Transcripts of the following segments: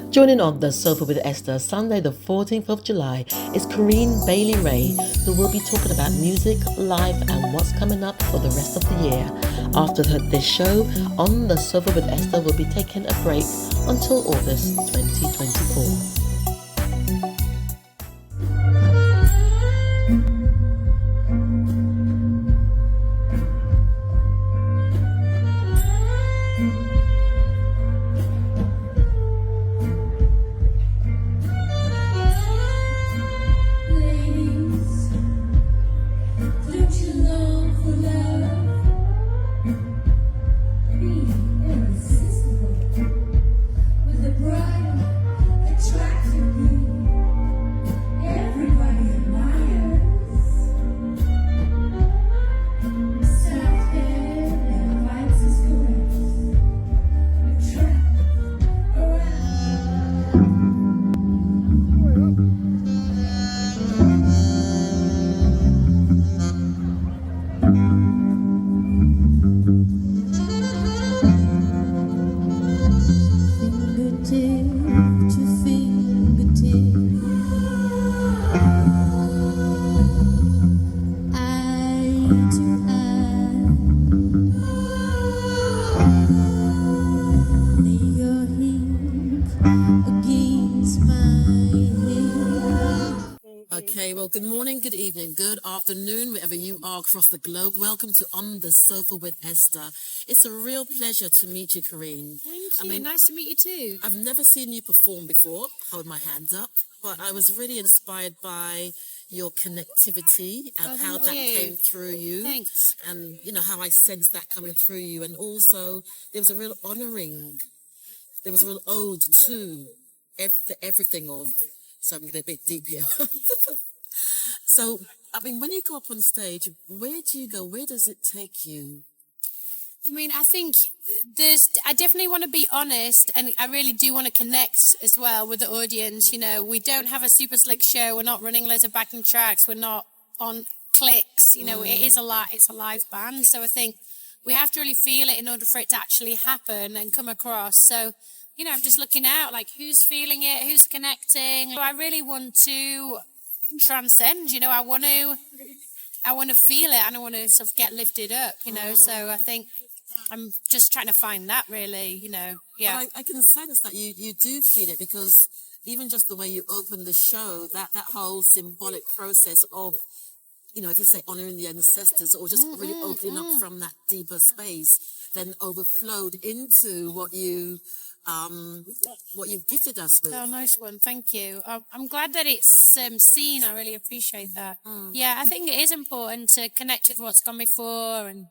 Joining on the Sofa with Esther Sunday the 14th of July is Corrine Bailey-Rae, who will be talking about music, life and what's coming up for the rest of the year. After this show, On the Sofa with Esther will be taking a break until August 2024. Okay, well, good morning, good evening, good afternoon, wherever you are across the globe. Welcome to On the Sofa with Esther. It's a real pleasure to meet you, Corinne. Thank you. Nice to meet you too. I've never seen you perform before. Hold my hand up. But I was really inspired by your connectivity and how that came through you. Thanks. And, you know, how I sensed that coming through you. And also, there was a real honouring. There was a real ode to everything of. So I'm getting a bit deep here. So, I mean, when you go up on stage, where do you go? Where does it take you? I mean, I think I definitely want to be honest, and I really do want to connect as well with the audience. You know, we don't have a super slick show. We're not running loads of backing tracks. We're not on clicks. You know, it's a live band. So I think we have to really feel it in order for it to actually happen and come across. So, you know, I'm just looking out, like, who's feeling it, who's connecting. I really want to transcend, you know, I want to feel it and I want to sort of get lifted up, you know, so I think I'm just trying to find that really, you know, yeah. Well, I can sense that you do feel it, because even just the way you open the show, that whole symbolic process of, you know, if you say honouring the ancestors or just really opening up from that deeper space, then overflowed into what you've gifted us with. Oh, nice one. Thank you. I'm glad that it's seen. I really appreciate that. Yeah, I think it is important to connect with what's gone before, and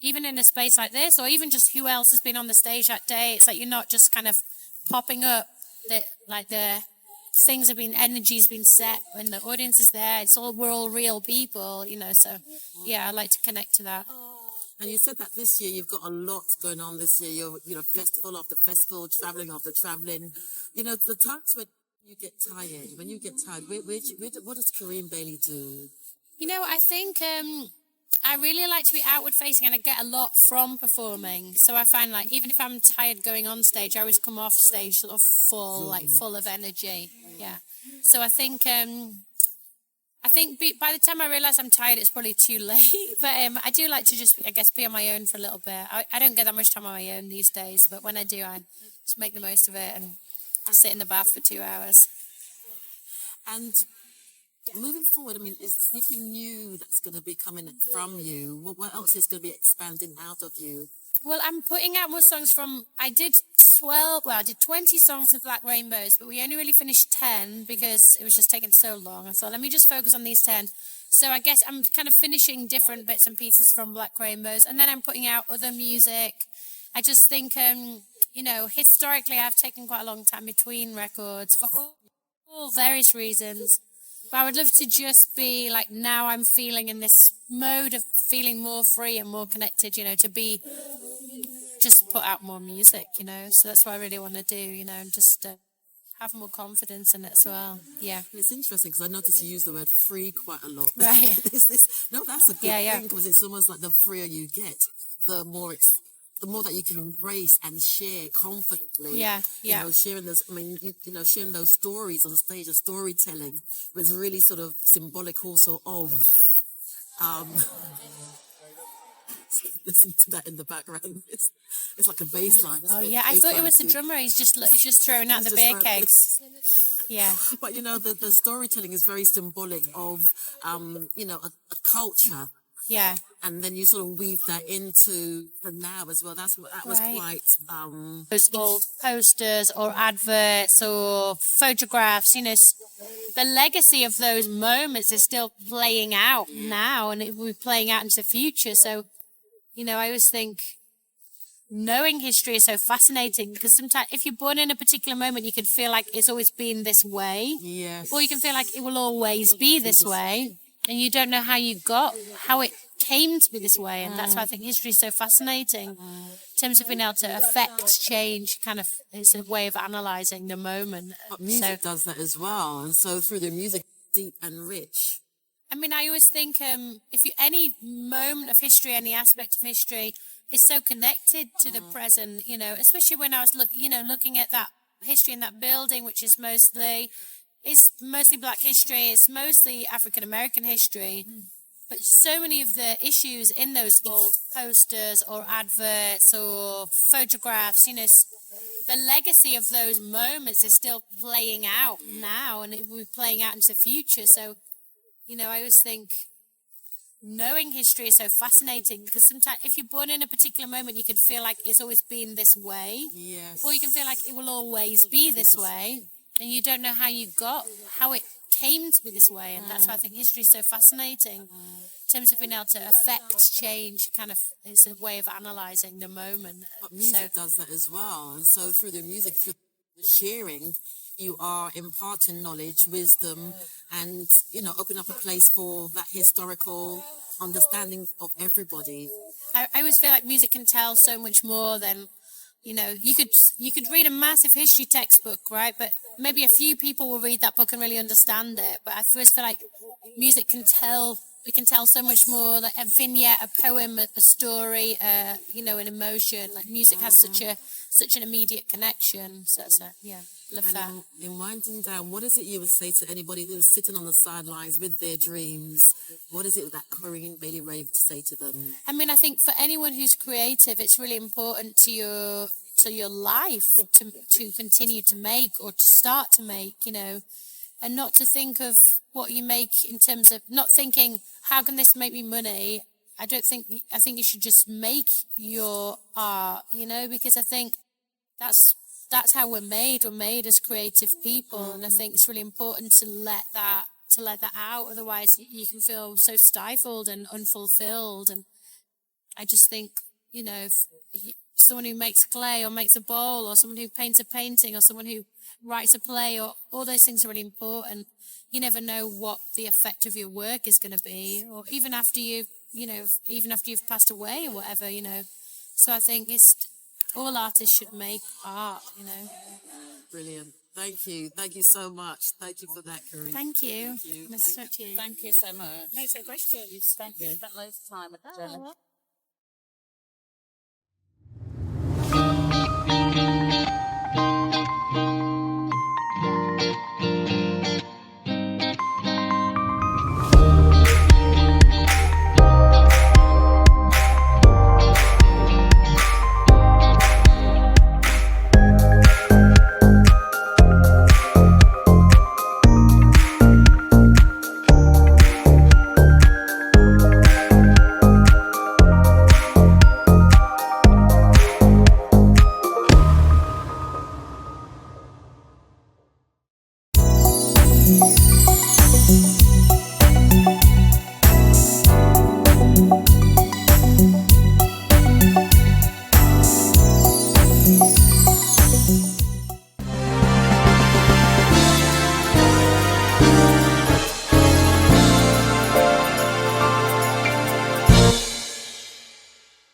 even in a space like this, or even just who else has been on the stage that day. It's like you're not just kind of popping up, that like the things have been, energy's been set when the audience is there. We're all real people, you know, so yeah, I like to connect to that. And you said that this year you've got a lot going on this year. You're, you know, festival after festival, traveling after traveling. You know, the times when you get tired, what does Corrine Bailey do? You know, I think I really like to be outward facing, and I get a lot from performing. So I find, like, even if I'm tired going on stage, I always come off stage sort of full of energy. Yeah. So I think by the time I realise I'm tired, it's probably too late. But I do like to just, I guess, be on my own for a little bit. I don't get that much time on my own these days, but when I do, I just make the most of it and sit in the bath for 2 hours. And moving forward, I mean, is anything new that's going to be coming from you? What else is going to be expanding out of you? Well, I'm putting out more songs I did 20 songs with Black Rainbows, but we only really finished 10 because it was just taking so long. I thought, let me just focus on these 10. So I guess I'm kind of finishing different bits and pieces from Black Rainbows, and then I'm putting out other music. I just think, you know, historically I've taken quite a long time between records for all various reasons. But I would love to just be like, now I'm feeling in this mode of feeling more free and more connected, you know, to be just put out more music, you know. So that's what I really want to do, you know, and just have more confidence in it as well. Yeah. It's interesting because I noticed you use the word free quite a lot. Right. No, that's a good thing, because it's almost like the freer you get, the more the more that you can embrace and share confidently. Yeah, yeah. You know, sharing those, sharing those stories on stage, of storytelling was really sort of symbolic also of, listen to that in the background. It's like a bass line. Oh yeah, I thought it was the drummer. He's just throwing out the beer kegs. Yeah. But you know, the storytelling is very symbolic of, a culture. Yeah. And then you sort of weave that into the now as well. That was quite. Those old posters or adverts or photographs, the legacy of those moments is still playing out now, and it will be playing out into the future. So, I always think knowing history is so fascinating, because sometimes if you're born in a particular moment, you can feel like it's always been this way. Yes. Or you can feel like it will always be this way, and you don't know how it came to be this way. And that's why I think history is so fascinating in terms of being able to affect change. Kind of, it's a way of analysing the moment. But music does that as well, and so through the music, deep and rich. I mean, I always think any moment of history, any aspect of history is so connected to the present, especially when I was looking at that history in that building, which is mostly Black history, it's mostly African American history. But so many of the issues in those old posters or adverts or photographs, the legacy of those moments is still playing out now, and it will be playing out into the future. So, I always think knowing history is so fascinating, because sometimes if you're born in a particular moment, you can feel like it's always been this way. Yes. Or you can feel like it will always be this way, and you don't know how it came to be this way. And that's why I think history is so fascinating in terms of being able to affect change. Kind of, it's a way of analysing the moment. But music does that as well, and so through the music, through the sharing, you are imparting knowledge, wisdom, and open up a place for that historical understanding of everybody. I always feel like music can tell so much more than you could read a massive history textbook, right? But maybe a few people will read that book and really understand it. But I always feel like music can tell. We can tell so much more, like a vignette, a poem, a story, an emotion. Like music has such an immediate connection. So love that. In winding down, what is it you would say to anybody who's sitting on the sidelines with their dreams? What is it that Corrine Bailey-Rae would say to them? I mean, I think for anyone who's creative, it's really important to your life to continue to make, or to start to make, and not to think of what you make in terms of not thinking, how can this make me money? I think you should just make your art, because I think that's how we're made. We're made as creative people, and I think it's really important to let that out. Otherwise, you can feel so stifled and unfulfilled. And I just think, if someone who makes clay or makes a bowl, or someone who paints a painting, or someone who writes a play, or all those things are really important. You never know what the effect of your work is going to be, or even after you've passed away or whatever, So I think all artists should make art, Brilliant. Thank you. Thank you so much. Thank you for that, Corinne. Thank you. Thank you so much. No, it's a question. Thank you. Spent loads of time with the journalist.